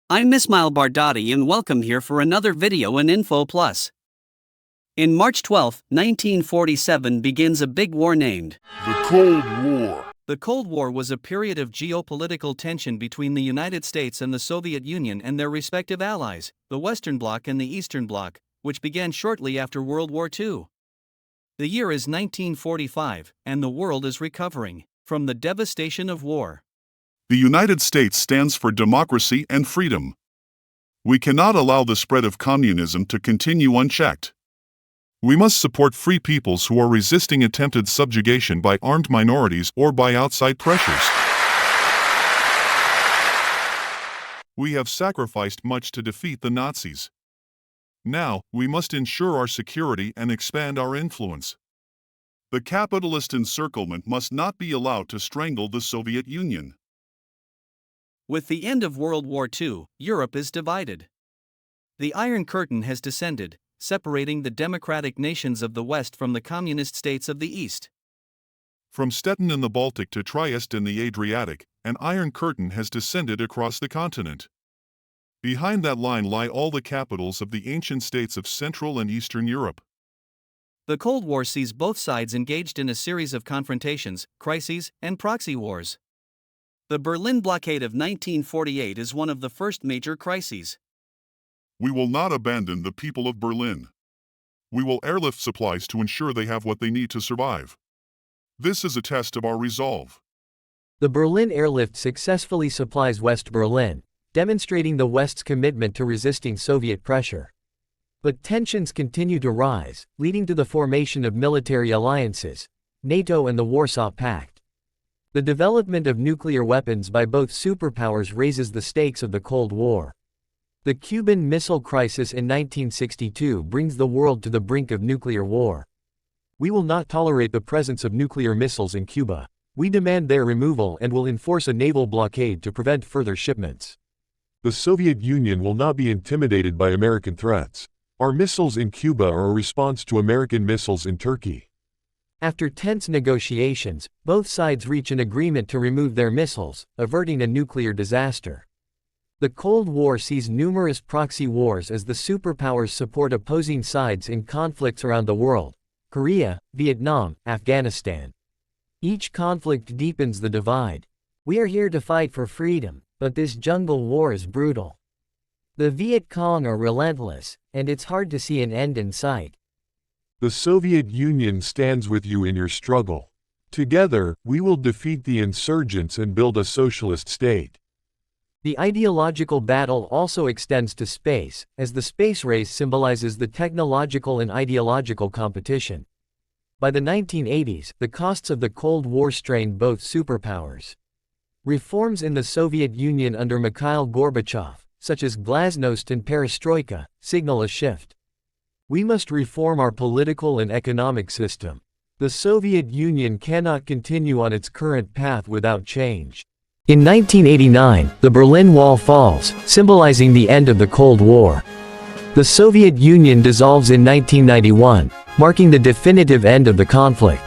I'm Ismail Bardati and welcome here for another video in Info Plus. In March 12, 1947 begins a big war named The Cold War. The Cold War was a period of geopolitical tension between the United States and the Soviet Union and their respective allies, the Western Bloc and the Eastern Bloc, which began shortly after World War II. The year is 1945, and the world is recovering from the devastation of war. The United States stands for democracy and freedom. We cannot allow the spread of communism to continue unchecked. We must support free peoples who are resisting attempted subjugation by armed minorities or by outside pressures. We have sacrificed much to defeat the Nazis. Now, we must ensure our security and expand our influence. The capitalist encirclement must not be allowed to strangle the Soviet Union. With the end of World War II, Europe is divided. The Iron Curtain has descended, separating the democratic nations of the West from the communist states of the East. From Stettin in the Baltic to Trieste in the Adriatic, an Iron Curtain has descended across the continent. Behind that line lie all the capitals of the ancient states of Central and Eastern Europe. The Cold War sees both sides engaged in a series of confrontations, crises, and proxy wars. The Berlin blockade of 1948 is one of the first major crises. We will not abandon the people of Berlin. We will airlift supplies to ensure they have what they need to survive. This is a test of our resolve. The Berlin airlift successfully supplies West Berlin, demonstrating the West's commitment to resisting Soviet pressure. But tensions continue to rise, leading to the formation of military alliances, NATO and the Warsaw Pact. The development of nuclear weapons by both superpowers raises the stakes of the Cold War. The Cuban Missile Crisis in 1962 brings the world to the brink of nuclear war. We will not tolerate the presence of nuclear missiles in Cuba. We demand their removal and will enforce a naval blockade to prevent further shipments. The Soviet Union will not be intimidated by American threats. Our missiles in Cuba are a response to American missiles in Turkey. After tense negotiations, both sides reach an agreement to remove their missiles, averting a nuclear disaster. The Cold War sees numerous proxy wars as the superpowers support opposing sides in conflicts around the world: Korea, Vietnam, Afghanistan. Each conflict deepens the divide. We are here to fight for freedom, but this jungle war is brutal. The Viet Cong are relentless, and it's hard to see an end in sight. The Soviet Union stands with you in your struggle. Together, we will defeat the insurgents and build a socialist state. The ideological battle also extends to space, as the space race symbolizes the technological and ideological competition. By the 1980s, the costs of the Cold War strained both superpowers. Reforms in the Soviet Union under Mikhail Gorbachev, such as glasnost and perestroika, signal a shift. We must reform our political and economic system. The Soviet Union cannot continue on its current path without change. In 1989, the Berlin Wall falls, symbolizing the end of the Cold War. The Soviet Union dissolves in 1991, marking the definitive end of the conflict.